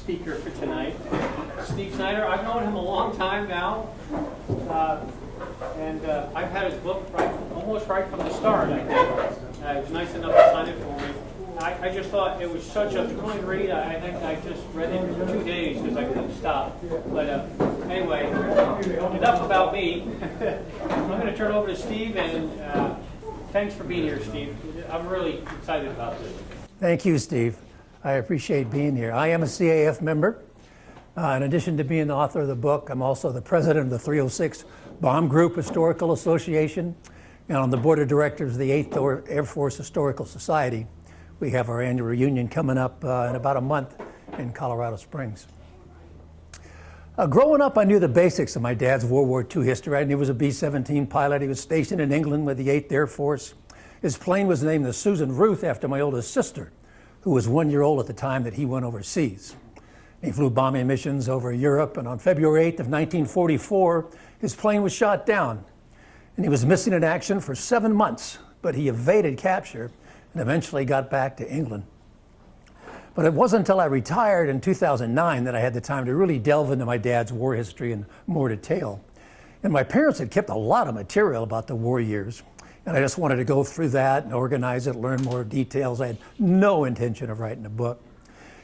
speaker for tonight. Steve Snyder, I've known him a long time now, and I've had his book almost right from the start, I think. He was nice enough to sign it for me. I just thought it was such a thrilling read. I think I just read it in 2 days because I couldn't stop. But anyway, enough about me. I'm going to turn over to Steve, and thanks for being here, Steve. I'm really excited about this. Thank you, Steve. I appreciate being here. I am a CAF member. In addition to being the author of the book, I'm also the president of the 306 Bomb Group Historical Association and on the board of directors of the 8th Air Force Historical Society. We have our annual reunion coming up in about a month in Colorado Springs. Growing up, I knew the basics of my dad's World War II history. I knew he was a B-17 pilot. He was stationed in England with the 8th Air Force. His plane was named the Susan Ruth after my oldest sister, who was 1 year old at the time that he went overseas. He flew bombing missions over Europe, and on February 8th of 1944, his plane was shot down. And he was missing in action for 7 months, but he evaded capture and eventually got back to England. But it wasn't until I retired in 2009 that I had the time to really delve into my dad's war history in more detail. And my parents had kept a lot of material about the war years, and I just wanted to go through that and organize it, learn more details. I had no intention of writing a book.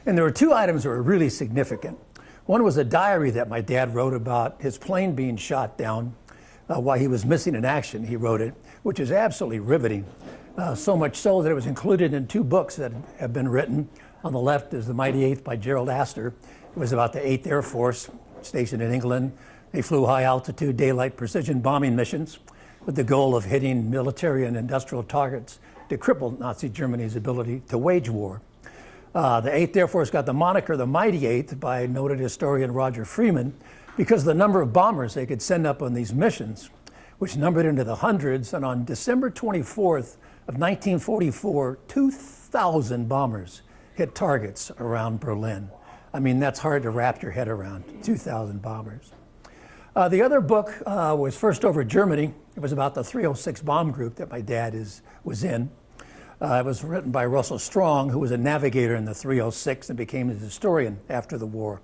And there were 2 items that were really significant. One was a diary that my dad wrote about his plane being shot down while he was missing in action. He wrote it, which is absolutely riveting. So much so that it was included in 2 books that have been written. On the left is The Mighty Eighth by Gerald Astor. It was about the 8th Air Force stationed in England. They flew high altitude daylight precision bombing missions with the goal of hitting military and industrial targets to cripple Nazi Germany's ability to wage war. The 8th Air Force got the moniker the Mighty Eighth by noted historian Roger Freeman because of the number of bombers they could send up on these missions, which numbered into the hundreds. And on December 24th of 1944, 2,000 bombers hit targets around Berlin. I mean, that's hard to wrap your head around, 2,000 bombers. The other book was First Over Germany. It was about the 306 bomb group that my dad was in. It was written by Russell Strong, who was a navigator in the 306 and became a historian after the war.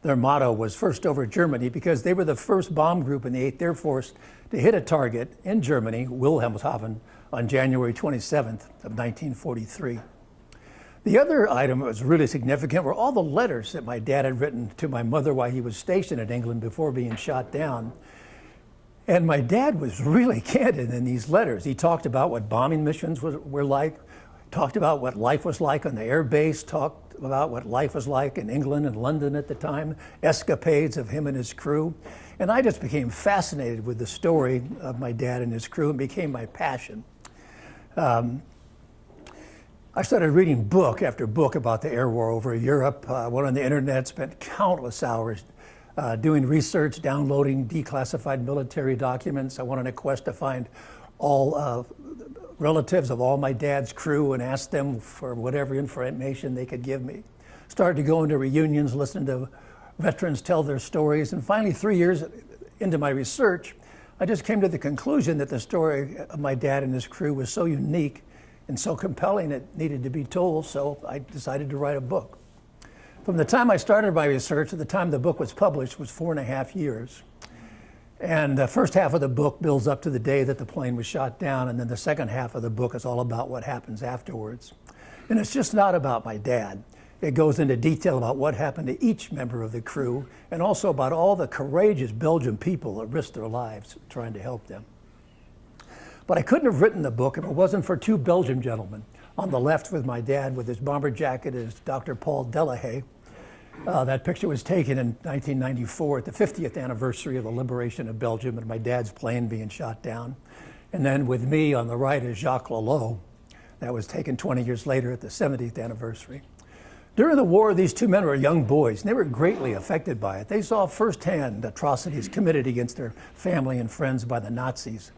Their motto was First Over Germany because they were the first bomb group in the 8th Air Force to hit a target in Germany, Wilhelmshaven, on January 27th of 1943. The other item that was really significant were all the letters that my dad had written to my mother while he was stationed in England before being shot down. And my dad was really candid in these letters. He talked about what bombing missions were like, talked about what life was like on the air base, talked about what life was like in England and London at the time, escapades of him and his crew. And I just became fascinated with the story of my dad and his crew and became my passion. I started reading book after book about the air war over Europe. Went on the internet, spent countless hours doing research, downloading declassified military documents. I went on a quest to find all relatives of all my dad's crew and asked them for whatever information they could give me. Started to go into reunions, listen to veterans tell their stories, and finally 3 years into my research, I just came to the conclusion that the story of my dad and his crew was so unique and so compelling it needed to be told, so I decided to write a book. From the time I started my research to the time the book was published was 4.5 years. And the first half of the book builds up to the day that the plane was shot down, and then the second half of the book is all about what happens afterwards. And it's just not about my dad. It goes into detail about what happened to each member of the crew, and also about all the courageous Belgian people that risked their lives trying to help them. But I couldn't have written the book if it wasn't for 2 Belgian gentlemen. On the left with my dad with his bomber jacket is Dr. Paul Delahaye. That picture was taken in 1994 at the 50th anniversary of the liberation of Belgium and my dad's plane being shot down. And then with me on the right is Jacques Lelot. That was taken 20 years later at the 70th anniversary. During the war, these 2 men were young boys, and they were greatly affected by it. They saw firsthand atrocities committed against their family and friends by the Nazis.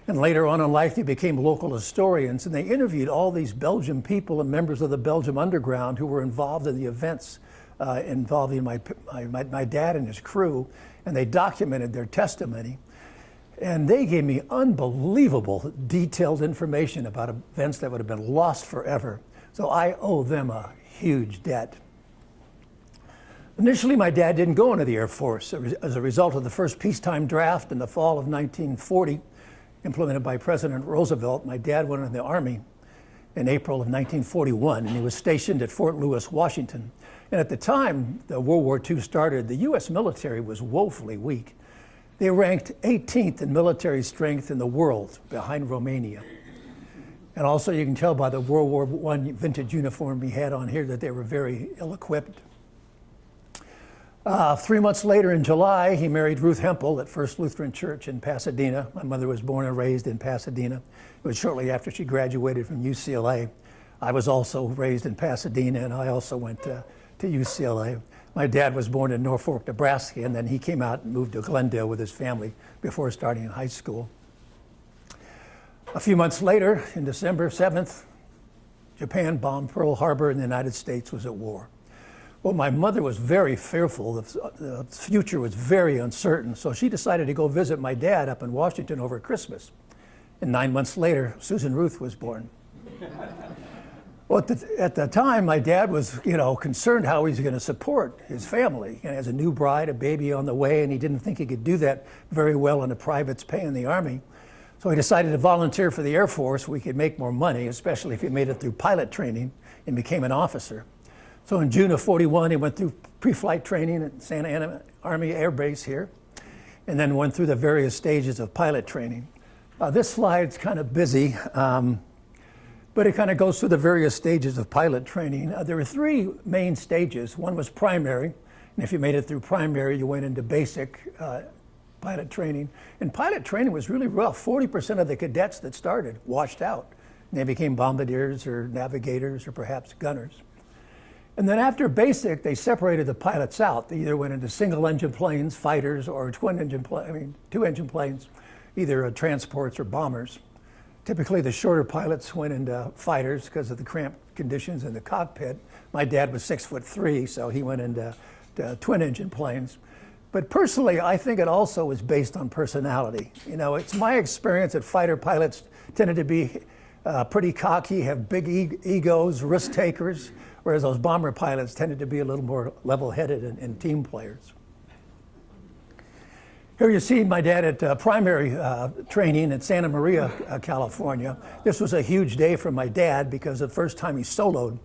And later on in life, they became local historians, and they interviewed all these Belgian people and members of the Belgium underground who were involved in the events involving my dad and his crew, and they documented their testimony. And they gave me unbelievable detailed information about events that would have been lost forever. So I owe them a huge debt. Initially, my dad didn't go into the Air Force. As a result of the first peacetime draft in the fall of 1940, implemented by President Roosevelt, my dad went into the Army in April of 1941, and he was stationed at Fort Lewis, Washington. And at the time the World War II started, the U.S. military was woefully weak. They ranked 18th in military strength in the world, behind Romania. And also you can tell by the World War I vintage uniform he had on here that they were very ill-equipped. 3 months later in July, he married Ruth Hempel at First Lutheran Church in Pasadena. My mother was born and raised in Pasadena. It was shortly after she graduated from UCLA. I was also raised in Pasadena, and I also went to UCLA. My dad was born in Norfolk, Nebraska, and then he came out and moved to Glendale with his family before starting in high school. A few months later, in December 7th, Japan bombed Pearl Harbor and the United States was at war. Well, my mother was very fearful. The future was very uncertain, so she decided to go visit my dad up in Washington over Christmas. And 9 months later, Susan Ruth was born. Well, at the time, my dad was, concerned how he was going to support his family. He has a new bride, a baby on the way, and he didn't think he could do that very well in a private's pay in the Army. So he decided to volunteer for the Air Force where he could make more money, especially if he made it through pilot training and became an officer. So in June of '41, he went through pre-flight training at Santa Ana Army Air Base here, and then went through the various stages of pilot training. This slide's kind of busy, but it kind of goes through the various stages of pilot training. There were three main stages. One was primary, and if you made it through primary, you went into basic pilot training. And pilot training was really rough. 40% of the cadets that started washed out. And they became bombardiers or navigators or perhaps gunners. And then after basic, they separated the pilots out. They either went into single-engine planes, fighters, or two-engine planes, either transports or bombers. Typically, the shorter pilots went into fighters because of the cramped conditions in the cockpit. My dad was 6'3", so he went into twin-engine planes. But personally, I think it also was based on personality. It's my experience that fighter pilots tended to be pretty cocky, have big egos, risk takers, whereas those bomber pilots tended to be a little more level-headed and team players. Here you see my dad at primary training at Santa Maria, California. This was a huge day for my dad because the first time he soloed.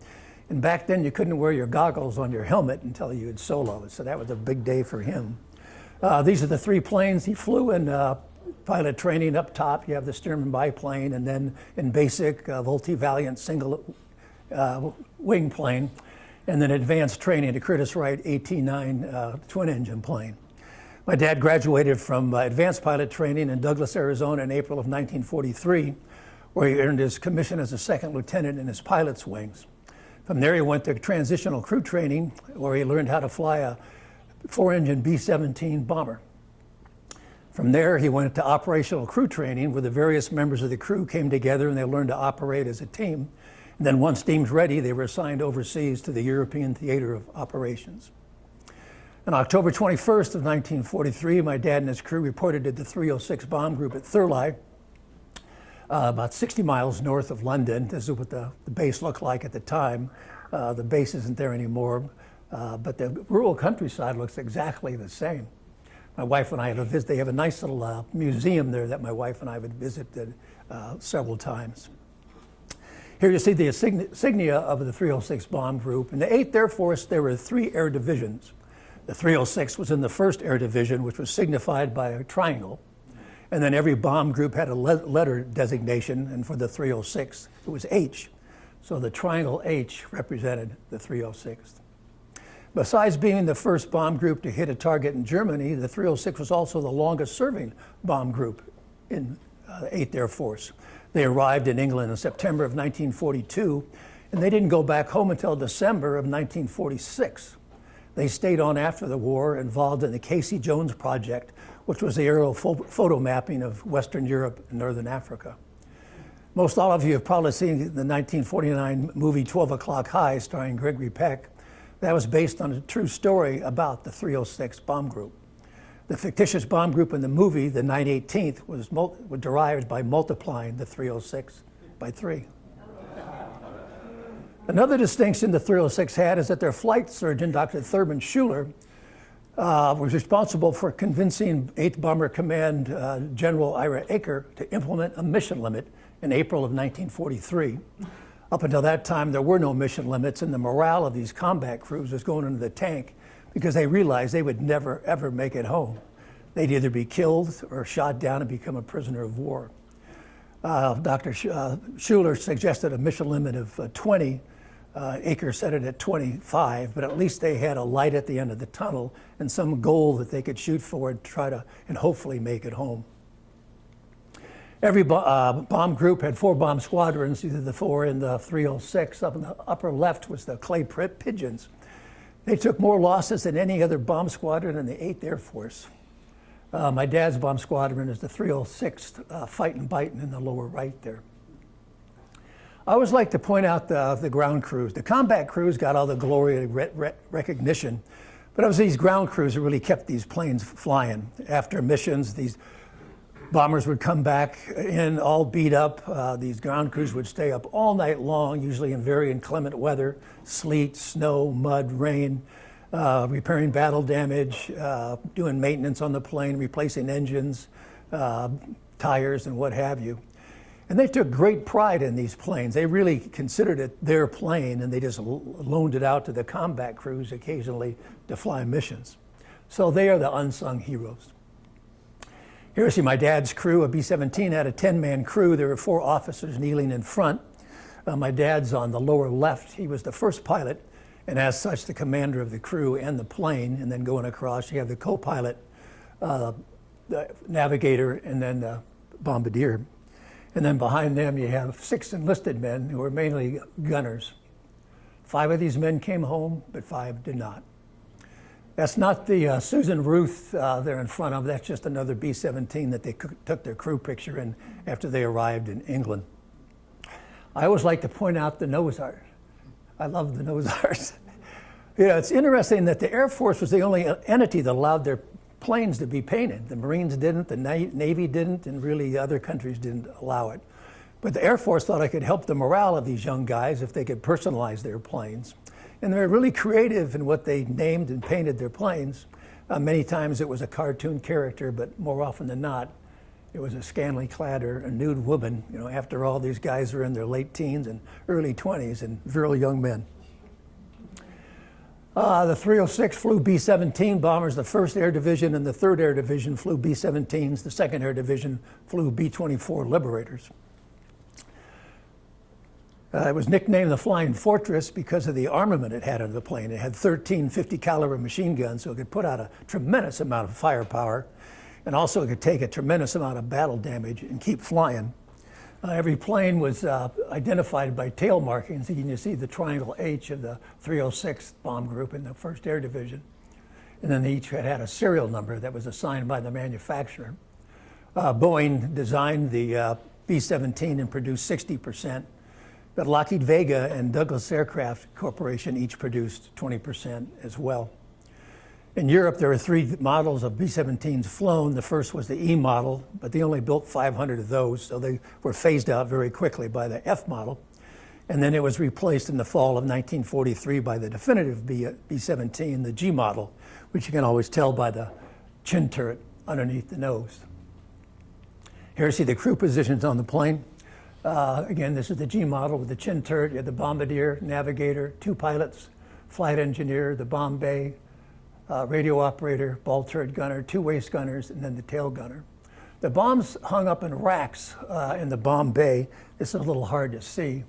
And back then you couldn't wear your goggles on your helmet until you had soloed. So that was a big day for him. These are the three planes he flew in pilot training. Up top, you have the Stearman biplane, and then in basic, Vultee-Valiant single wing plane, and then advanced training to Curtiss-Wright AT-9 twin-engine plane. My dad graduated from advanced pilot training in Douglas, Arizona in April of 1943, where he earned his commission as a second lieutenant in his pilot's wings. From there, he went to transitional crew training, where he learned how to fly a four-engine B-17 bomber. From there, he went to operational crew training, where the various members of the crew came together and they learned to operate as a team. And then once deemed ready, they were assigned overseas to the European Theater of Operations. On October 21st of 1943, my dad and his crew reported to the 306 Bomb Group at Thurley, about 60 miles north of London. This is what the base looked like at the time. The base isn't there anymore, but the rural countryside looks exactly the same. My wife and I had a visit. They have a nice little museum there that my wife and I would visit several times. Here you see the insignia of the 306 Bomb Group. In the 8th Air Force, there were 3 air divisions. The 306 was in the 1st Air Division, which was signified by a triangle. And then every bomb group had a letter designation, and for the 306, it was H. So the triangle H represented the 306th. Besides being the first bomb group to hit a target in Germany, the 306 was also the longest serving bomb group in the 8th Air Force. They arrived in England in September of 1942, and they didn't go back home until December of 1946. They stayed on after the war, involved in the Casey Jones Project, which was the aerial photo mapping of Western Europe and Northern Africa. Most all of you have probably seen the 1949 movie 12 O'Clock High, starring Gregory Peck. That was based on a true story about the 306 bomb group. The fictitious bomb group in the movie, the 918th, was derived by multiplying the 306 by 3. Another distinction the 306 had is that their flight surgeon, Dr. Thurman Schuler, was responsible for convincing 8th Bomber Command General Ira Aker to implement a mission limit in April of 1943. Up until that time, there were no mission limits, and the morale of these combat crews was going into the tank because they realized they would never, ever make it home. They'd either be killed or shot down and become a prisoner of war. Dr. Schuler suggested a mission limit of 20. Aker set it at 25, but at least they had a light at the end of the tunnel and some goal that they could shoot for and try to, and hopefully make it home. Every bomb group had 4 bomb squadrons, either the 4 in the 306. Up in the upper left was the Clay Pigeons. They took more losses than any other bomb squadron in the 8th Air Force. My dad's bomb squadron is the 306th, Fightin' Bitin' in the lower right there. I always like to point out the ground crews. The combat crews got all the glory and recognition, but it was these ground crews that really kept these planes flying. After missions, these bombers would come back in all beat up. These ground crews would stay up all night long, usually in very inclement weather, sleet, snow, mud, rain, repairing battle damage, doing maintenance on the plane, replacing engines, tires, and what have you. And they took great pride in these planes. They really considered it their plane, and they just loaned it out to the combat crews occasionally to fly missions. So they are the unsung heroes. Here you see my dad's crew. A B-17 had a 10-man crew. There were 4 officers kneeling in front. My dad's on the lower left. He was the first pilot, and as such, the commander of the crew and the plane. And then going across, you have the co-pilot, the navigator, and then the bombardier. And then behind them, you have 6 enlisted men who were mainly gunners. 5 of these men came home, but 5 did not. That's not the Susan Ruth there in front of. That's just another B-17 that they took their crew picture in after they arrived in England. I always like to point out the nose art. I love the nose art. It's interesting that the Air Force was the only entity that allowed their planes to be painted. The Marines didn't, the Navy didn't, and really other countries didn't allow it. But the Air Force thought it could help the morale of these young guys if they could personalize their planes. And they're really creative in what they named and painted their planes. Many times it was a cartoon character, but more often than not, it was a scantily clad or a nude woman. After all, these guys are in their late teens and early 20s and very young men. The 306 flew B-17 bombers. The 1st Air Division and the 3rd Air Division flew B-17s. The 2nd Air Division flew B-24 Liberators. It was nicknamed the Flying Fortress because of the armament it had on the plane. It had 13 50 caliber machine guns, so it could put out a tremendous amount of firepower, and also it could take a tremendous amount of battle damage and keep flying. Every plane was identified by tail markings. You can see the triangle H of the 306th Bomb Group in the 1st Air Division. And then they each had a serial number that was assigned by the manufacturer. Boeing designed the B-17 and produced 60%, but Lockheed Vega and Douglas Aircraft Corporation each produced 20% as well. In Europe, there were 3 models of B-17s flown. The first was the E model, but they only built 500 of those, so they were phased out very quickly by the F model. And then it was replaced in the fall of 1943 by the definitive B-17, the G model, which you can always tell by the chin turret underneath the nose. Here you see the crew positions on the plane. Again, this is the G model with the chin turret. You have the bombardier, navigator, 2 pilots, flight engineer, the bomb bay, radio operator, ball turret gunner, 2 waist gunners, and then the tail gunner. The bombs hung up in racks in the bomb bay. This is a little hard to see.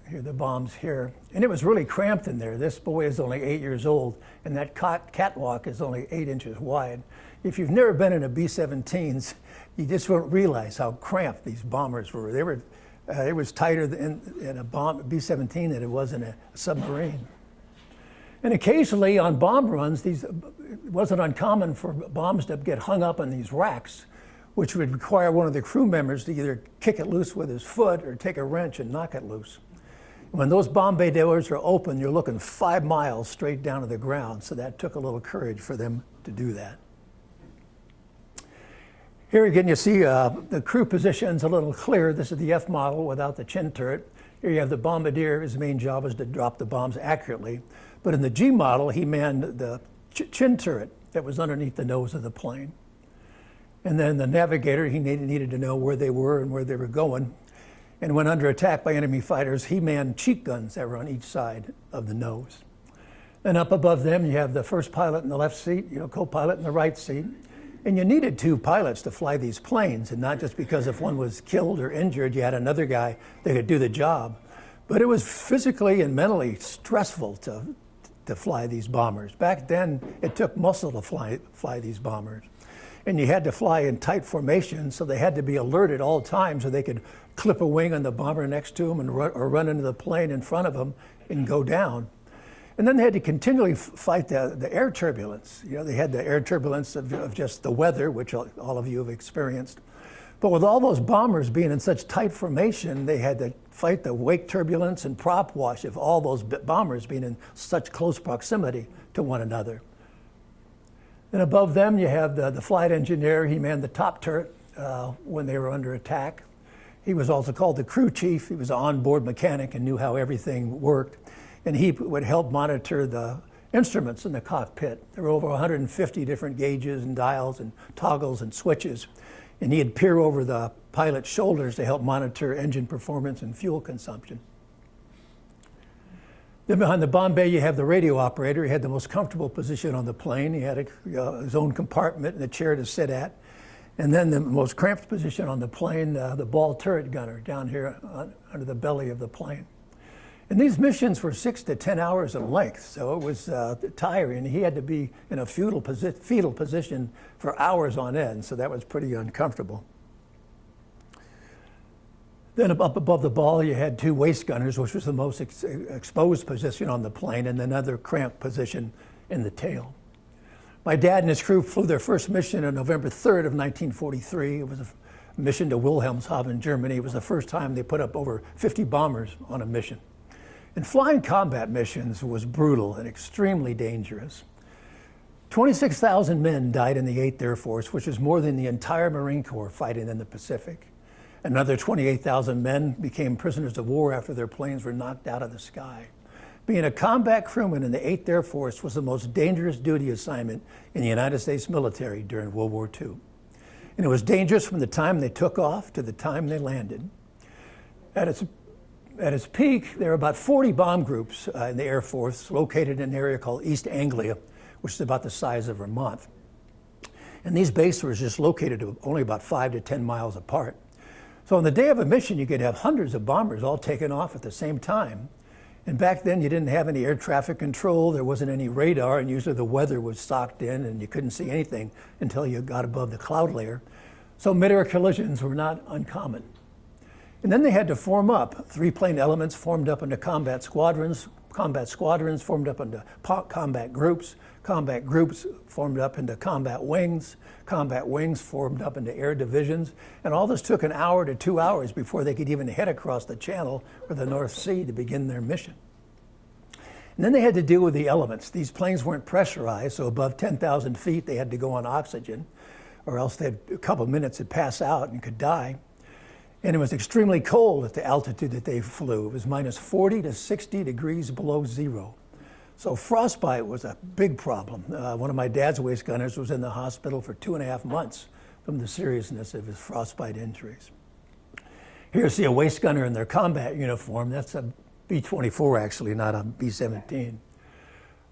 Here are the bombs here. And it was really cramped in there. This boy is only 8 years old, and that catwalk is only 8 inches wide. If you've never been in a B-17s, you just won't realize how cramped these bombers were. It was tighter in a B-17 than it was in a submarine. And occasionally on bomb runs, it wasn't uncommon for bombs to get hung up on these racks, which would require one of the crew members to either kick it loose with his foot or take a wrench and knock it loose. When those bomb bay doors are open, you're looking 5 miles straight down to the ground, so that took a little courage for them to do that. Here again, you see the crew positions a little clearer. This is the F model without the chin turret. Here you have the bombardier. His main job was to drop the bombs accurately. But in the G model, he manned the chin turret that was underneath the nose of the plane. And then the navigator, he needed to know where they were and where they were going. And when under attack by enemy fighters, he manned cheek guns that were on each side of the nose. And up above them, you have the first pilot in the left seat, co-pilot in the right seat. And you needed two pilots to fly these planes, and not just because if one was killed or injured, you had another guy that could do the job. But it was physically and mentally stressful to fly these bombers. Back then, it took muscle to fly these bombers. And you had to fly in tight formation, so they had to be alert at all times so they could clip a wing on the bomber next to them or run into the plane in front of them and go down. And then they had to continually fight the air turbulence. They had the air turbulence of just the weather, which all of you have experienced. But with all those bombers being in such tight formation, they had to fight the wake turbulence and prop wash of all those bombers being in such close proximity to one another. And above them, you have the flight engineer. He manned the top turret when they were under attack. He was also called the crew chief. He was an onboard mechanic and knew how everything worked. And he would help monitor the instruments in the cockpit. There were over 150 different gauges and dials and toggles and switches. And he'd peer over the pilot's shoulders to help monitor engine performance and fuel consumption. Then behind the bomb bay, you have the radio operator. He had the most comfortable position on the plane. He had his own compartment and a chair to sit at. And then the most cramped position on the plane, the ball turret gunner down here under the belly of the plane. And these missions were 6 to 10 hours in length, so it was tiring. He had to be in a fetal position for hours on end, so that was pretty uncomfortable. Then up above the ball, you had two waist gunners, which was the most exposed position on the plane, and another cramped position in the tail. My dad and his crew flew their first mission on November 3rd of 1943. It was a mission to Wilhelmshaven, Germany. It was the first time they put up over 50 bombers on a mission. And flying combat missions was brutal and extremely dangerous. 26,000 men died in the 8th Air Force, which is more than the entire Marine Corps fighting in the Pacific. Another 28,000 men became prisoners of war after their planes were knocked out of the sky. Being a combat crewman in the 8th Air Force was the most dangerous duty assignment in the United States military during World War II. And it was dangerous from the time they took off to the time they landed. At its peak, there were about 40 bomb groups in the Air Force located in an area called East Anglia, which is about the size of Vermont. And these bases were just located only about 5 to 10 miles apart. So on the day of a mission, you could have hundreds of bombers all taking off at the same time. And back then, you didn't have any air traffic control. There wasn't any radar, and usually the weather was socked in, and you couldn't see anything until you got above the cloud layer. So mid-air collisions were not uncommon. And then they had to form up. 3 plane elements formed up into combat squadrons formed up into combat groups formed up into combat wings formed up into air divisions, and all this took an hour to 2 hours before they could even head across the Channel or the North Sea to begin their mission. And then they had to deal with the elements. These planes weren't pressurized, so above 10,000 feet they had to go on oxygen, or else they had a couple of minutes to pass out and could die. And it was extremely cold at the altitude that they flew. It was minus 40 to 60 degrees below zero. So frostbite was a big problem. One of my dad's waist gunners was in the hospital for 2.5 months from the seriousness of his frostbite injuries. Here you see a waist gunner in their combat uniform. That's a B-24 actually, not a B-17.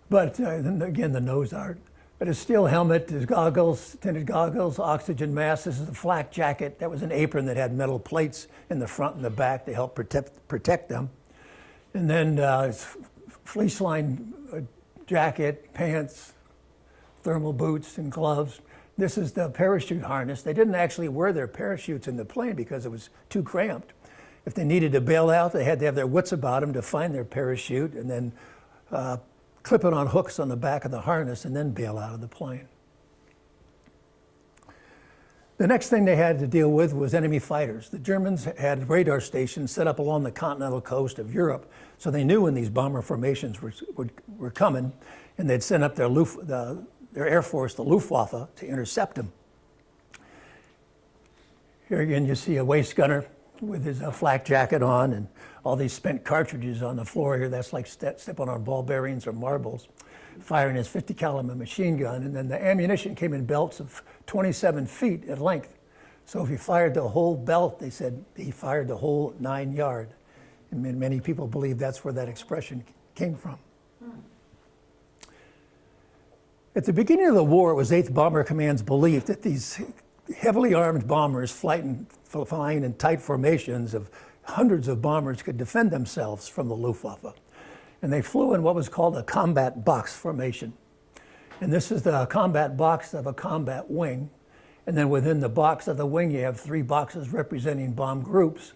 But then again, the nose art. But his steel helmet, his goggles, tinted goggles, oxygen mask. This is a flak jacket. That was an apron that had metal plates in the front and the back to help protect them. And then his fleece-lined jacket, pants, thermal boots, and gloves. This is the parachute harness. They didn't actually wear their parachutes in the plane because it was too cramped. If they needed to bail out, they had to have their wits about them to find their parachute and then clip it on hooks on the back of the harness and then bail out of the plane. The next thing they had to deal with was enemy fighters. The Germans had radar stations set up along the continental coast of Europe, so they knew when these bomber formations were coming, and they'd send up their Air Force, the Luftwaffe, to intercept them. Here again, you see a waist gunner with his flak jacket on and all these spent cartridges on the floor here. That's like stepping on ball bearings or marbles, firing his 50 caliber machine gun. And then the ammunition came in belts of 27 feet in length. So if he fired the whole belt, they said he fired the whole 9 yard. And many people believe that's where that expression came from. At the beginning of the war, it was 8th Bomber Command's belief that these heavily armed bombers flying in tight formations of hundreds of bombers could defend themselves from the Luftwaffe. And they flew in what was called a combat box formation. And this is the combat box of a combat wing. And then within the box of the wing, you have 3 boxes representing bomb groups.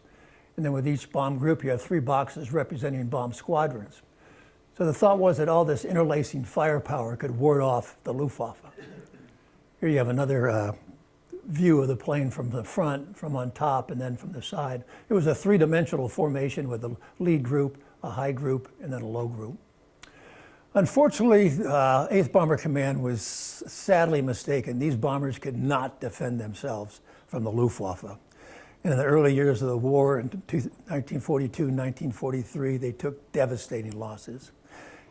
And then with each bomb group, you have 3 boxes representing bomb squadrons. So the thought was that all this interlacing firepower could ward off the Luftwaffe. Here you have another view of the plane from the front, from on top, and then from the side. It was a 3-dimensional formation with a lead group, a high group, and then a low group. Unfortunately, 8th Bomber Command was sadly mistaken. These bombers could not defend themselves from the Luftwaffe. And in the early years of the war, in 1942, 1943, they took devastating losses.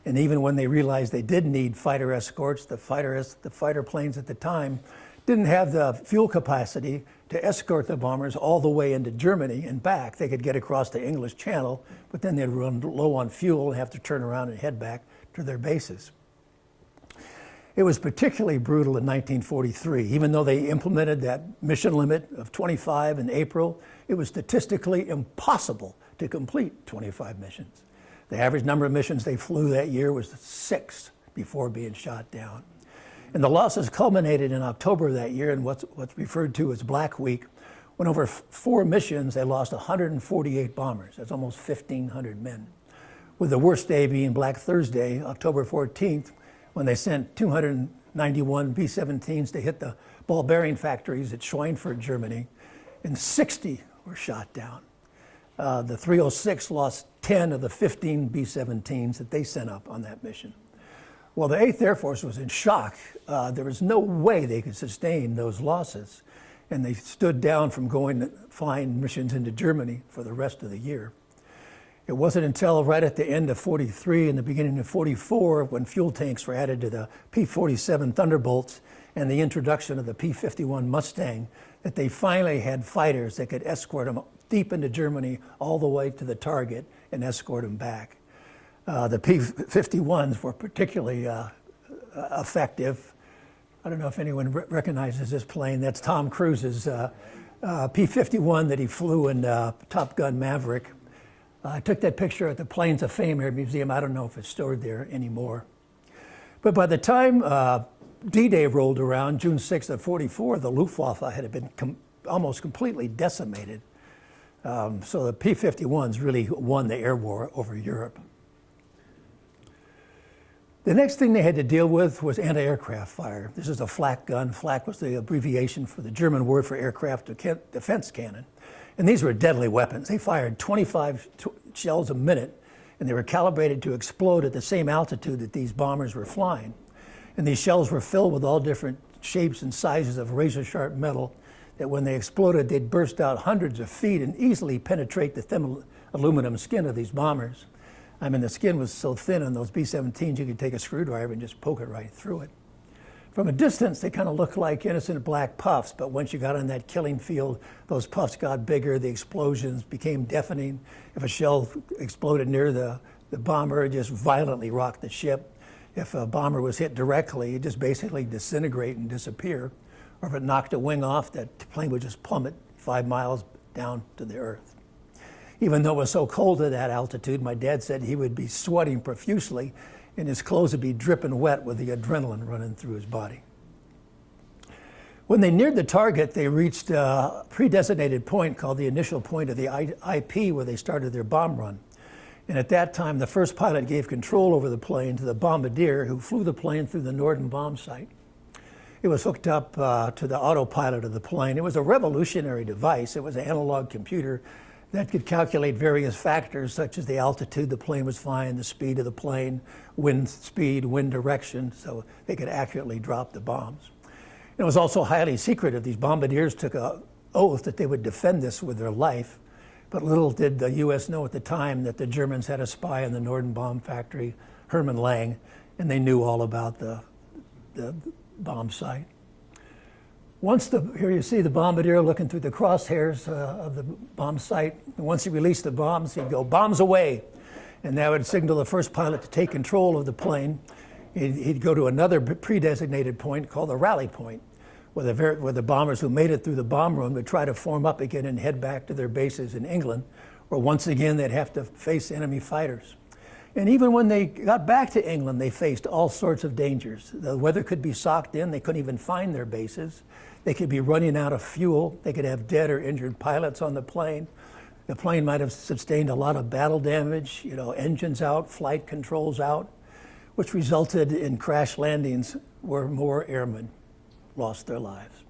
And even when they realized they did need fighter escorts, the fighter planes at the time didn't have the fuel capacity to escort the bombers all the way into Germany and back. They could get across the English Channel, but then they'd run low on fuel and have to turn around and head back to their bases. It was particularly brutal in 1943. Even though they implemented that mission limit of 25 in April, it was statistically impossible to complete 25 missions. The average number of missions they flew that year was 6 before being shot down. And the losses culminated in October of that year in what's referred to as Black Week, when over 4 missions they lost 148 bombers. That's almost 1,500 men. With the worst day being Black Thursday, October 14th, when they sent 291 B-17s to hit the ball bearing factories at Schweinfurt, Germany, and 60 were shot down. The 306 lost 10 of the 15 B-17s that they sent up on that mission. Well, the 8th Air Force was in shock. There was no way they could sustain those losses. And they stood down from flying missions into Germany for the rest of the year. It wasn't until right at the end of 43 and the beginning of 44 when fuel tanks were added to the P-47 Thunderbolts and the introduction of the P-51 Mustang that they finally had fighters that could escort them deep into Germany all the way to the target and escort them back. The P-51s were particularly effective. I don't know if anyone recognizes this plane. That's Tom Cruise's P-51 that he flew in Top Gun Maverick. I took that picture at the Planes of Fame Air Museum. I don't know if it's stored there anymore. But by the time D-Day rolled around, June 6th of 44, the Luftwaffe had been almost completely decimated. So the P-51s really won the air war over Europe. The next thing they had to deal with was anti-aircraft fire. This is a flak gun. Flak was the abbreviation for the German word for aircraft defense cannon. And these were deadly weapons. They fired 25 shells a minute, and they were calibrated to explode at the same altitude that these bombers were flying. And these shells were filled with all different shapes and sizes of razor-sharp metal that when they exploded, they'd burst out hundreds of feet and easily penetrate the thin aluminum skin of these bombers. I mean, the skin was so thin on those B-17s, you could take a screwdriver and just poke it right through it. From a distance, they kind of looked like innocent black puffs, but once you got on that killing field, those puffs got bigger, the explosions became deafening. If a shell exploded near the bomber, it just violently rocked the ship. If a bomber was hit directly, it just basically disintegrate and disappear. Or if it knocked a wing off, that plane would just plummet 5 miles down to the earth. Even though it was so cold at that altitude, my dad said he would be sweating profusely and his clothes would be dripping wet with the adrenaline running through his body. When they neared the target, they reached a pre-designated point called the initial point of the IP where they started their bomb run. And at that time, the first pilot gave control over the plane to the bombardier who flew the plane through the Norden bomb site. It was hooked up to the autopilot of the plane. It was a revolutionary device. It was an analog computer that could calculate various factors such as the altitude the plane was flying, the speed of the plane, wind speed, wind direction, so they could accurately drop the bombs. It was also highly secretive. These bombardiers took an oath that they would defend this with their life. But little did the U.S. know at the time that the Germans had a spy in the Norden bomb factory, Hermann Lang, and they knew all about the bomb site. Here you see the bombardier looking through the crosshairs of the bomb site. And once he released the bombs, he'd go, "Bombs away." And that would signal the first pilot to take control of the plane. He'd go to another pre-designated point called the rally point, where the bombers who made it through the bomb room would try to form up again and head back to their bases in England, where once again they'd have to face enemy fighters. And even when they got back to England, they faced all sorts of dangers. The weather could be socked in. They couldn't even find their bases. They could be running out of fuel. They could have dead or injured pilots on the plane. The plane might have sustained a lot of battle damage, engines out, flight controls out, which resulted in crash landings where more airmen lost their lives.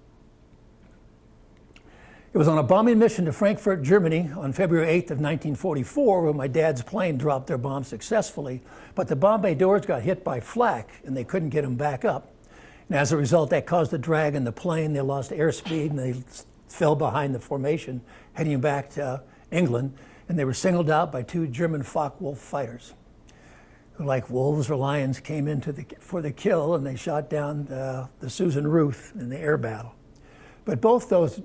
It was on a bombing mission to Frankfurt, Germany on February 8th of 1944 where my dad's plane dropped their bomb successfully, but the bomb bay doors got hit by flak and they couldn't get them back up. And as a result, that caused a drag in the plane. They lost airspeed and they fell behind the formation heading back to England, and they were singled out by two German Focke-Wulf fighters who, like wolves or lions, came in for the kill, and they shot down the Susan Ruth in the air battle. But both those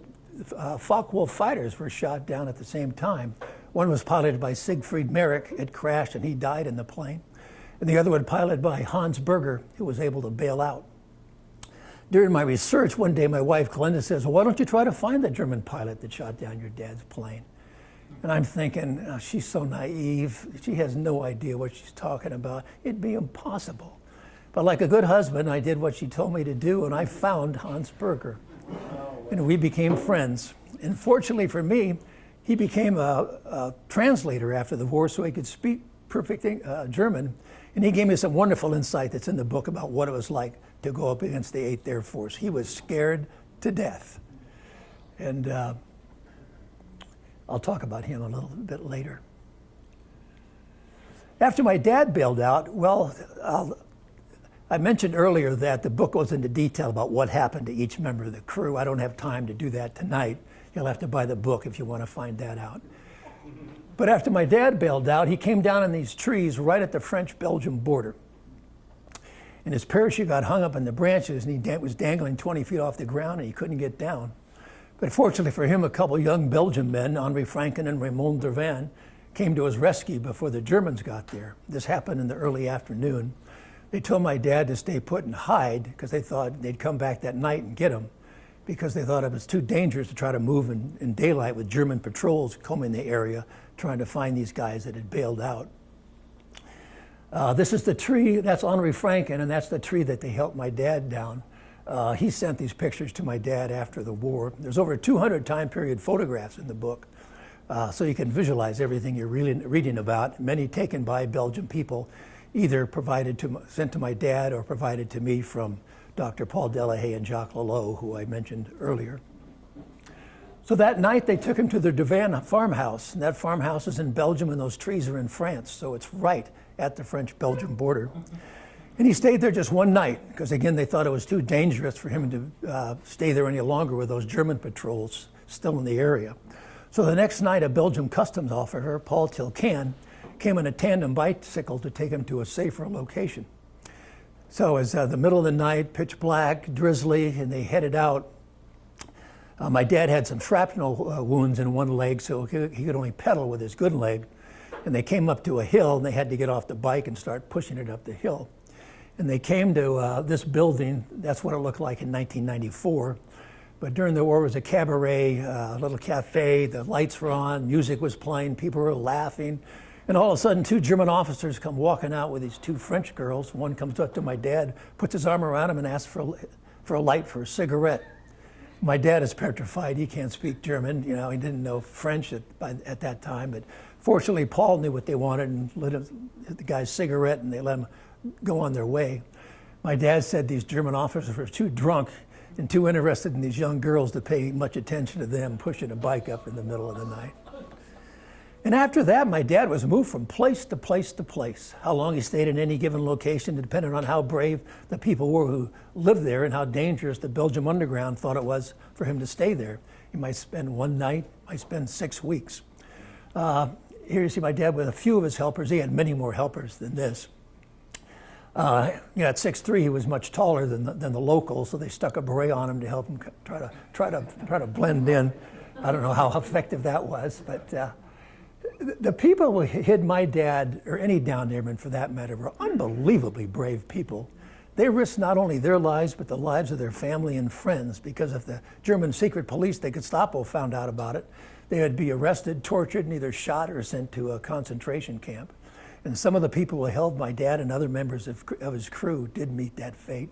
Focke-Wulf fighters were shot down at the same time. One was piloted by Siegfried Merrick. It crashed and he died in the plane. And the other one piloted by Hans Berger, who was able to bail out. During my research, one day my wife Glenda says, "Well, why don't you try to find the German pilot that shot down your dad's plane?" And I'm thinking, oh, she's so naive. She has no idea what she's talking about. It'd be impossible. But like a good husband, I did what she told me to do, and I found Hans Berger. And we became friends. And fortunately for me, he became a translator after the war so he could speak perfect German. And he gave me some wonderful insight that's in the book about what it was like to go up against the 8th Air Force. He was scared to death. And I'll talk about him a little bit later. After my dad bailed out, well, I mentioned earlier that the book goes into detail about what happened to each member of the crew. I don't have time to do that tonight. You'll have to buy the book if you want to find that out. But after my dad bailed out, he came down in these trees right at the French-Belgium border. And his parachute got hung up in the branches, and he was dangling 20 feet off the ground, and he couldn't get down. But fortunately for him, a couple young Belgian men, Henri Franken and Raymond Dervan, came to his rescue before the Germans got there. This happened in the early afternoon. They told my dad to stay put and hide because they thought they'd come back that night and get him, because they thought it was too dangerous to try to move in daylight with German patrols combing the area trying to find these guys that had bailed out. This is the tree, that's Henri Franken, and that's the tree that they helped my dad down. He sent these pictures to my dad after the war. There's over 200 time period photographs in the book, so you can visualize everything you're reading about, many taken by Belgian people, either sent to my dad or provided to me from Dr. Paul Delahaye and Jacques Lelot, who I mentioned earlier. So that night they took him to the Dervan farmhouse, and that farmhouse is in Belgium and those trees are in France, so it's right at the French-Belgium border. And he stayed there just one night, because again, they thought it was too dangerous for him to stay there any longer with those German patrols still in the area. So the next night, a Belgian customs officer, Paul Tilcan, came in a tandem bicycle to take him to a safer location. So it was the middle of the night, pitch black, drizzly, and they headed out. My dad had some shrapnel wounds in one leg, so he could only pedal with his good leg. And they came up to a hill, and they had to get off the bike and start pushing it up the hill. And they came to this building. That's what it looked like in 1994. But during the war, it was a cabaret, a little cafe. The lights were on, music was playing, people were laughing. And all of a sudden, two German officers come walking out with these two French girls. One comes up to my dad, puts his arm around him, and asks for a light for a cigarette. My dad is petrified. He can't speak German. He didn't know French at that time. But fortunately, Paul knew what they wanted and lit the guy's cigarette, and they let him go on their way. My dad said these German officers were too drunk and too interested in these young girls to pay much attention to them pushing a bike up in the middle of the night. And after that, my dad was moved from place to place to place. How long he stayed in any given location depended on how brave the people were who lived there and how dangerous the Belgium underground thought it was for him to stay there. He might spend one night, might spend 6 weeks. Here you see my dad with a few of his helpers. He had many more helpers than this. At 6'3", he was much taller than the locals, so they stuck a beret on him to help him try to blend in. I don't know how effective that was, but the people who hid my dad, or any downed airman for that matter, were unbelievably brave people. They risked not only their lives, but the lives of their family and friends, because if the German secret police, the Gestapo, found out about it, they would be arrested, tortured, and either shot or sent to a concentration camp. And some of the people who held my dad and other members of his crew did meet that fate.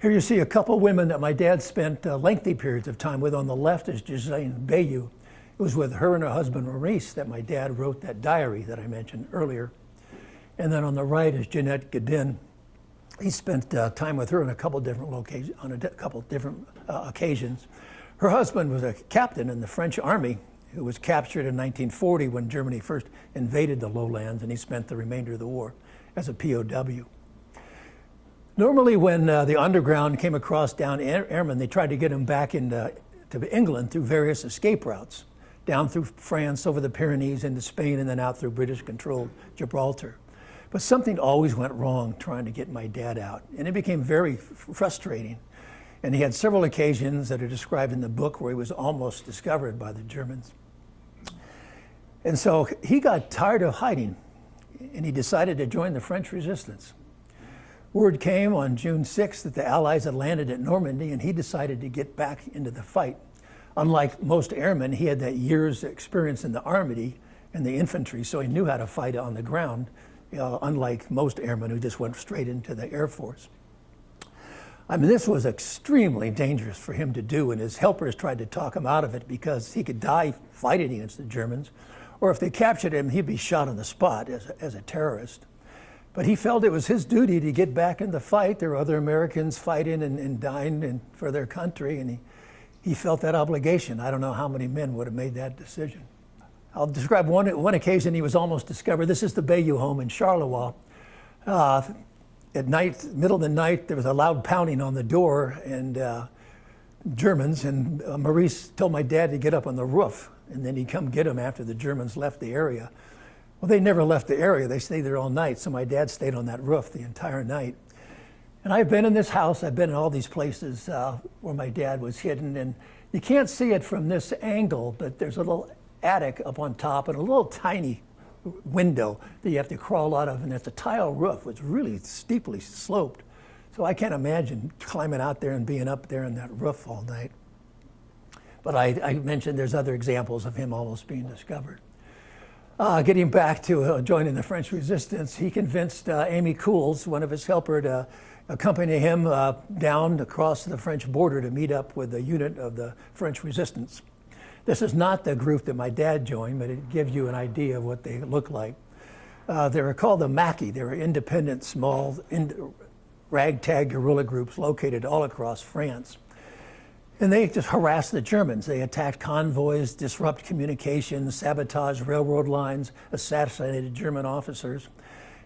Here you see a couple women that my dad spent lengthy periods of time with. On the left is Ghislaine Bayou. It was with her and her husband Maurice that my dad wrote that diary that I mentioned earlier. And then on the right is Jeanette Godin. He spent time with her on a couple different occasions. Her husband was a captain in the French army who was captured in 1940 when Germany first invaded the lowlands, and he spent the remainder of the war as a POW. Normally when the underground came across downed airmen, they tried to get them back to England through various escape routes, down through France, over the Pyrenees, into Spain, and then out through British-controlled Gibraltar. But something always went wrong trying to get my dad out, and it became very frustrating. And he had several occasions that are described in the book where he was almost discovered by the Germans. And so he got tired of hiding, and he decided to join the French resistance. Word came on June 6th that the Allies had landed at Normandy, and he decided to get back into the fight. Unlike most airmen, he had that year's experience in the army and the infantry, so he knew how to fight on the ground, unlike most airmen who just went straight into the Air Force. I mean, this was extremely dangerous for him to do, and his helpers tried to talk him out of it because he could die fighting against the Germans, or if they captured him, he'd be shot on the spot as a terrorist. But he felt it was his duty to get back in the fight. There were other Americans fighting and dying for their country, and he felt that obligation. I don't know how many men would have made that decision. I'll describe one occasion he was almost discovered. This is the Bayou home in Charleroi. At night, middle of the night, there was a loud pounding on the door, and Germans, and Maurice told my dad to get up on the roof, and then he'd come get him after the Germans left the area. Well, they never left the area. They stayed there all night, so my dad stayed on that roof the entire night. And I've been in this house, I've been in all these places where my dad was hidden, and you can't see it from this angle, but there's a little attic up on top and a little tiny window that you have to crawl out of, and it's a tile roof. It's really steeply sloped. So I can't imagine climbing out there and being up there in that roof all night. But I mentioned there's other examples of him almost being discovered. Getting back to joining the French resistance, he convinced Amy Cools, one of his helpers, to accompany him down across the French border to meet up with a unit of the French resistance. This is not the group that my dad joined, but it gives you an idea of what they look like. They were called the Maquis. They were independent, small, ragtag guerrilla groups located all across France. And they just harassed the Germans. They attacked convoys, disrupt communications, sabotaged railroad lines, assassinated German officers.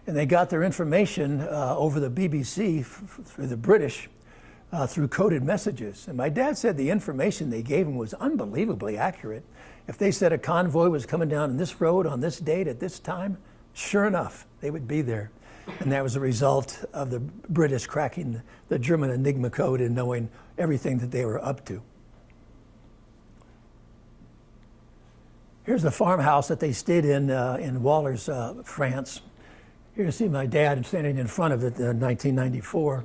And they got their information over the BBC through the British through coded messages. And my dad said the information they gave him was unbelievably accurate. If they said a convoy was coming down this road on this date at this time, sure enough, they would be there. And that was a result of the British cracking the German Enigma code and knowing everything that they were up to. Here's the farmhouse that they stayed in Wallers, France. Here you see my dad standing in front of it in 1994.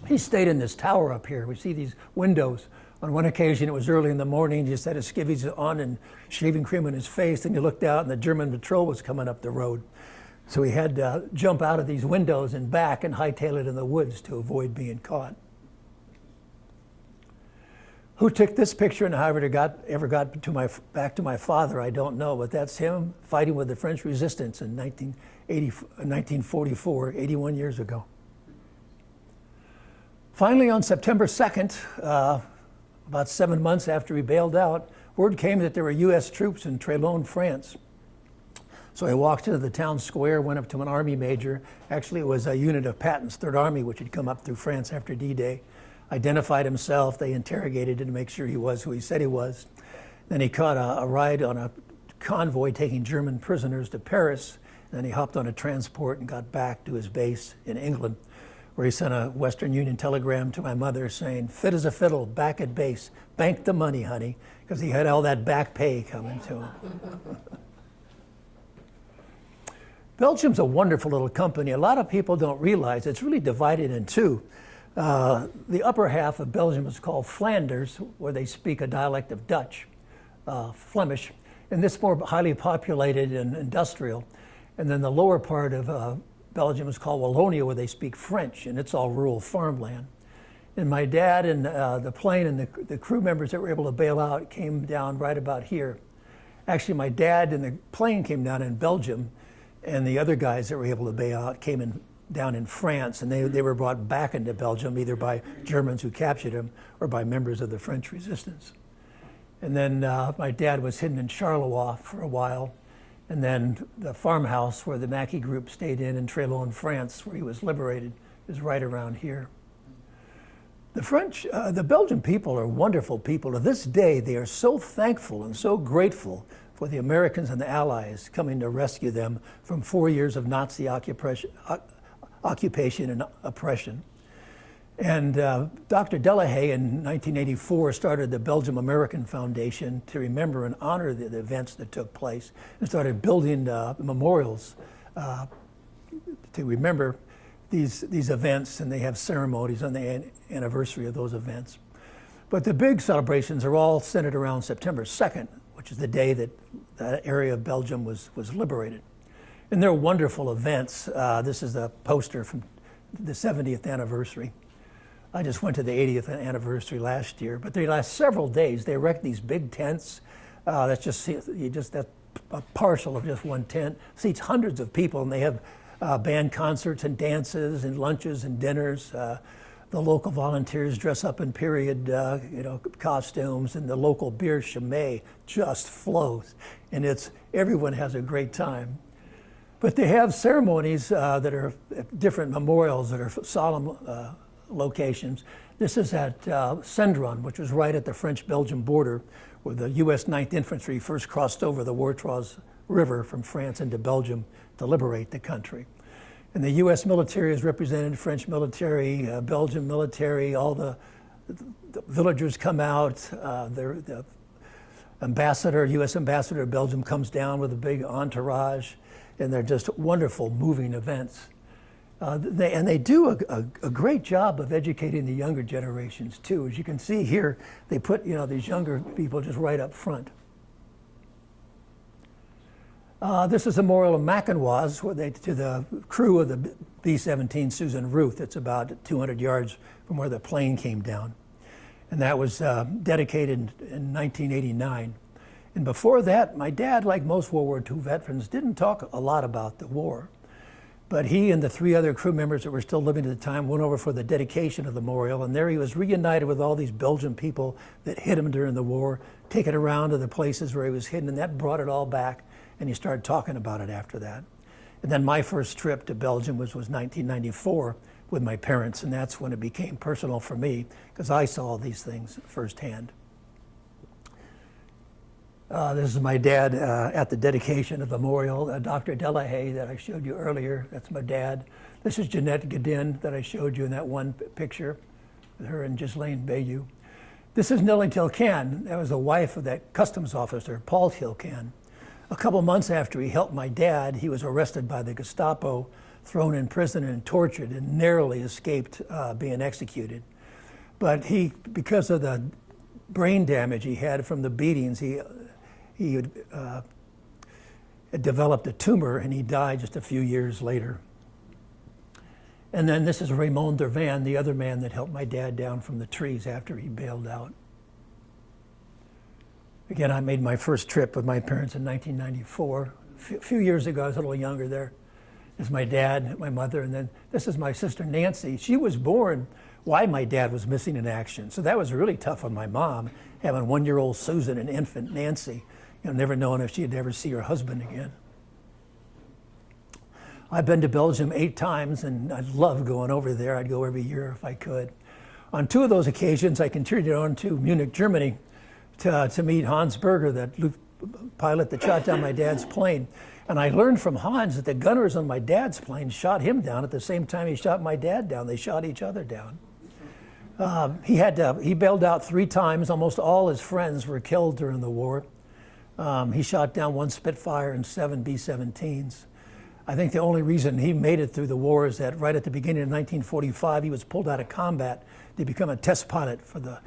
He stayed in this tower up here. We see these windows. On one occasion, it was early in the morning. He just had his skivvies on and shaving cream on his face, and he looked out and the German patrol was coming up the road. So he had to jump out of these windows and back and hightail it in the woods to avoid being caught. Who took this picture and however it ever got back to my father, I don't know, but that's him fighting with the French resistance in 1944, 81 years ago. Finally, on September 2nd, about 7 months after he bailed out, word came that there were U.S. troops in Trélone, France. So I walked into the town square, went up to an army major. Actually, it was a unit of Patton's Third Army, which had come up through France after D-Day. Identified himself. They interrogated him to make sure he was who he said he was. Then he caught a ride on a convoy taking German prisoners to Paris. Then he hopped on a transport and got back to his base in England, where he sent a Western Union telegram to my mother saying, "Fit as a fiddle, back at base. Bank the money, honey," because he had all that back pay coming to him. Belgium's a wonderful little company. A lot of people don't realize it's really divided in two. The upper half of Belgium is called Flanders, where they speak a dialect of Dutch, Flemish, and this is more highly populated and industrial. And then the lower part of Belgium is called Wallonia, where they speak French, and it's all rural farmland. And my dad and the plane and the crew members that were able to bail out came down right about here. Actually, my dad and the plane came down in Belgium, and the other guys that were able to bail out came down in France, and they were brought back into Belgium either by Germans who captured them or by members of the French resistance. And then my dad was hidden in Charleroi for a while, and then the farmhouse where the Mackey group stayed in Trélon, France, where he was liberated, is right around here. The Belgian people are wonderful people. To this day, they are so thankful and so grateful for the Americans and the Allies coming to rescue them from 4 years of Nazi occupation and oppression. And Dr. Delahaye in 1984 started the Belgium American Foundation to remember and honor the events that took place, and started building memorials to remember these events, and they have ceremonies on the anniversary of those events. But the big celebrations are all centered around September 2nd, which is the day that that area of Belgium was liberated. And they're wonderful events. This is a poster from the 70th anniversary. I just went to the 80th anniversary last year, but they last several days. They erect these big tents. That's a parcel of just one tent. Seats hundreds of people, and they have band concerts and dances and lunches and dinners. The local volunteers dress up in period costumes, and the local beer Chimay just flows, and everyone has a great time. But they have ceremonies that are different memorials that are solemn locations. This is at Cendron, which was right at the French-Belgian border, where the U.S. 9th Infantry first crossed over the Wartroise River from France into Belgium to liberate the country. And the U.S. military is represented, French military, Belgian military, all the villagers come out. The ambassador, U.S. ambassador of Belgium comes down with a big entourage, and they're just wonderful, moving events. They do a great job of educating the younger generations too. As you can see here, they put these younger people just right up front. This is a memorial of Mackinoise to the crew of the B-17 Susan Ruth. It's about 200 yards from where the plane came down. And that was dedicated in 1989. And before that, my dad, like most World War II veterans, didn't talk a lot about the war. But he and the 3 other crew members that were still living at the time went over for the dedication of the memorial, and there he was reunited with all these Belgian people that hid him during the war, taken around to the places where he was hidden, and that brought it all back, and he started talking about it after that. And then my first trip to Belgium was 1994 with my parents, and that's when it became personal for me, because I saw these things firsthand. This is my dad at the dedication of the memorial. Dr. Delahaye that I showed you earlier, that's my dad. This is Jeanette Godin that I showed you in that one picture with her and Ghislaine Bayou. This is Nellie Tilcan. That was the wife of that customs officer, Paul Tilcan. A couple months after he helped my dad, he was arrested by the Gestapo, thrown in prison and tortured, and narrowly escaped being executed. But because of the brain damage he had from the beatings, he had developed a tumor, and he died just a few years later. And then this is Raymond Dervan, the other man that helped my dad down from the trees after he bailed out. Again, I made my first trip with my parents in 1994. A few years ago, I was a little younger there. This is my dad, my mother, and then this is my sister Nancy. She was born while my dad was missing in action. So that was really tough on my mom, having 1-year-old Susan and infant Nancy, never knowing if she'd ever see her husband again. I've been to Belgium 8 times, and I love going over there. I'd go every year if I could. On 2 of those occasions, I contributed on to Munich, Germany, to meet Hans Berger, that pilot that shot down my dad's plane. And I learned from Hans that the gunners on my dad's plane shot him down at the same time he shot my dad down. They shot each other down. He bailed out 3 times. Almost all his friends were killed during the war. He shot down 1 Spitfire and 7 B-17s. I think the only reason he made it through the war is that right at the beginning of 1945, he was pulled out of combat to become a test pilot for the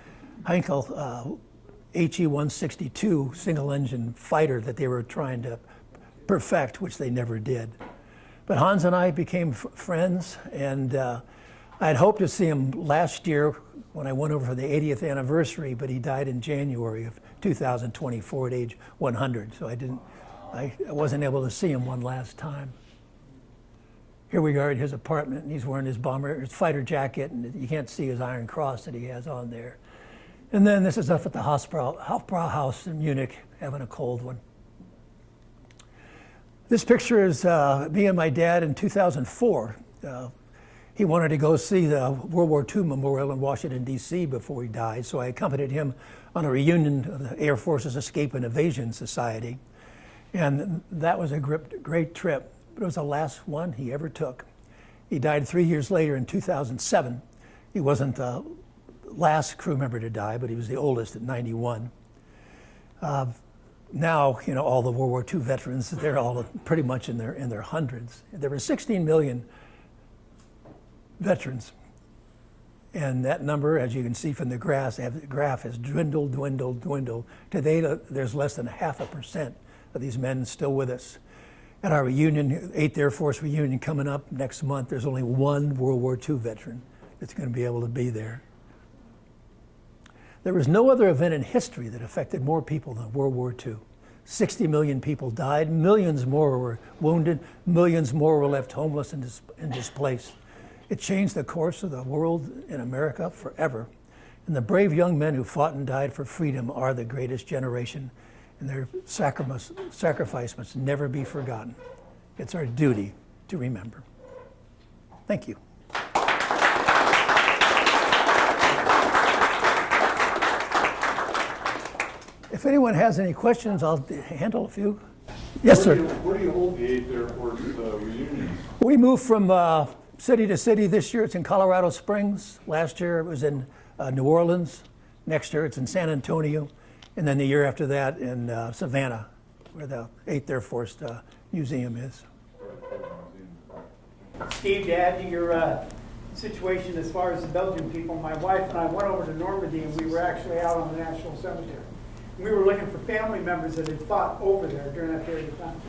Heinkel HE-162 single-engine fighter that they were trying to perfect, which they never did. But Hans and I became friends, and I had hoped to see him last year when I went over for the 80th anniversary, but he died in January of 2024 at age 100, so I wasn't able to see him one last time. Here we are at his apartment, and he's wearing his his fighter jacket, and you can't see his Iron Cross that he has on there. And then this is up at the Hofbrau House in Munich, having a cold one. This picture is me and my dad in 2004. He wanted to go see the World War II Memorial in Washington, D.C. before he died, so I accompanied him on a reunion of the Air Force's Escape and Evasion Society. And that was a great trip, but it was the last one he ever took. He died 3 years later in 2007. He wasn't the last crew member to die, but he was the oldest at 91. Now, all the World War II veterans, they're all pretty much in their hundreds. There were 16 million veterans. And that number, as you can see from the graph, has dwindled. Today, there's less than 0.5% of these men still with us. At our reunion, 8th Air Force reunion coming up next month, there's only 1 World War II veteran that's going to be able to be there. There was no other event in history that affected more people than World War II. 60 million people died, millions more were wounded, millions more were left homeless and displaced. It changed the course of the world in America forever. And the brave young men who fought and died for freedom are the greatest generation, and their sacrifice must never be forgotten. It's our duty to remember. Thank you. If anyone has any questions, I'll handle a few. Yes, sir. Where do you hold the 8th Air Force reunions? We moved from city to city. This year it's in Colorado Springs. Last year it was in New Orleans. Next year it's in San Antonio. And then the year after that in Savannah, where the 8th Air Force Museum is. Steve, to add to your situation as far as the Belgian people, my wife and I went over to Normandy, and we were actually out on the National Cemetery. We were looking for family members that had fought over there during that period of time.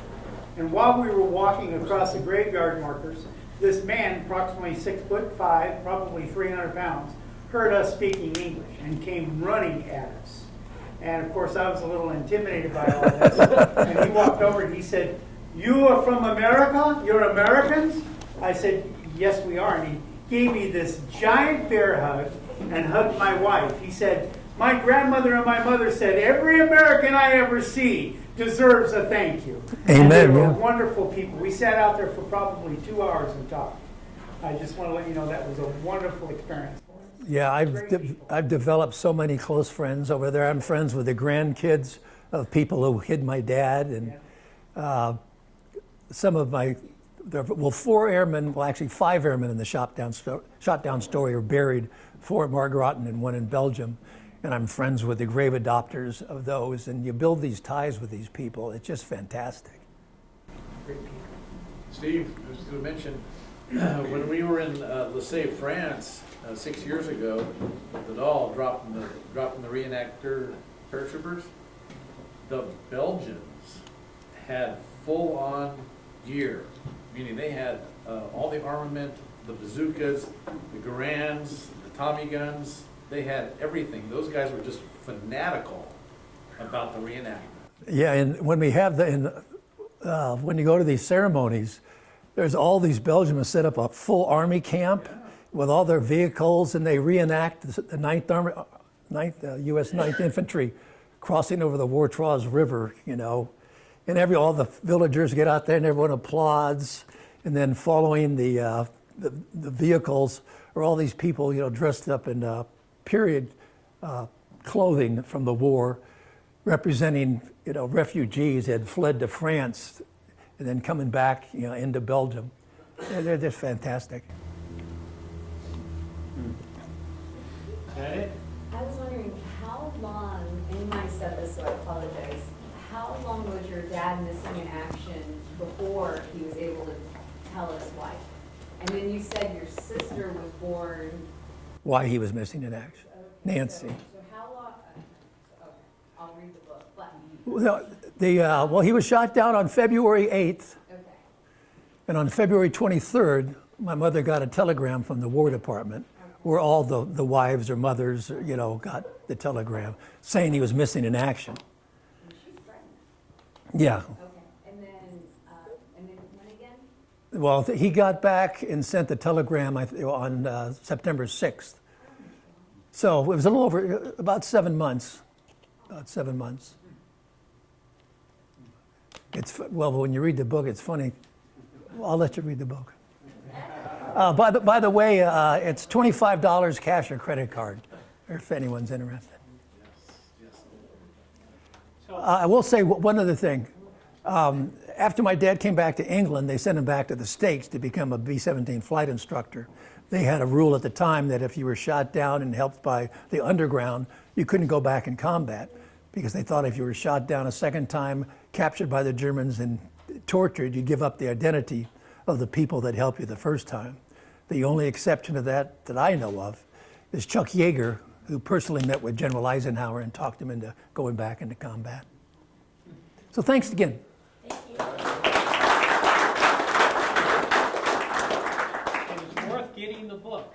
And while we were walking across the graveyard markers, this man, approximately 6'5", probably 300 pounds, heard us speaking English and came running at us. And of course, I was a little intimidated by all this. And he walked over and he said, "You are from America? You're Americans?" I said, "Yes, we are." And he gave me this giant bear hug and hugged my wife. He said, "My grandmother and my mother said, every American I ever see deserves a thank you." Amen. And they were Yeah. wonderful people. We sat out there for probably 2 hours and talked. I just want to let you know that was a wonderful experience. Yeah, I've developed so many close friends over there. I'm friends with the grandkids of people who hid my dad, and some of my, 4 airmen, well actually 5 airmen in the shot down story are buried, 4 at Margraten and 1 in Belgium. And I'm friends with the grave adopters of those, and you build these ties with these people. It's just fantastic. Steve, I was going to mention, when we were in Lisieux, France, 6 years ago, the doll dropped in the reenactor paratroopers. The Belgians had full-on gear, meaning they had all the armament, the bazookas, the Garands, the Tommy guns. They had everything. Those guys were just fanatical about the reenactment. Yeah, and when we have when you go to these ceremonies, there's all these Belgians set up a full army camp with all their vehicles, and they reenact the 9th U.S. 9th Infantry crossing over the Wartraws River, and all the villagers get out there and everyone applauds, and then following the vehicles are all these people, dressed up in period clothing from the war, representing, refugees that had fled to France and then coming back, into Belgium. They're just fantastic. Is that it? I was wondering how long, and you might have said this, so I apologize, how long was your dad missing in action before he was able to tell us why? And then you said your sister was born. Why he was missing in action. Okay, Nancy. So how long, okay, I'll read the book, but, Well, he was shot down on February 8th, okay. and on February 23rd, my mother got a telegram from the War Department where all the wives or mothers, got the telegram saying he was missing in action. And she's pregnant. Yeah. Okay, and then when again? Well, he got back and sent the telegram on September 6th. So it was a little over, about 7 months. About 7 months. Well, when you read the book, it's funny. Well, I'll let you read the book. By the way, it's $25 cash or credit card, if anyone's interested. I will say one other thing. After my dad came back to England, they sent him back to the States to become a B-17 flight instructor. They had a rule at the time that if you were shot down and helped by the underground, you couldn't go back in combat, because they thought if you were shot down a second time, captured by the Germans and tortured, you'd give up the identity of the people that helped you the first time. The only exception to that I know of is Chuck Yeager, who personally met with General Eisenhower and talked him into going back into combat. So thanks again. Thank you. And it's worth getting the book.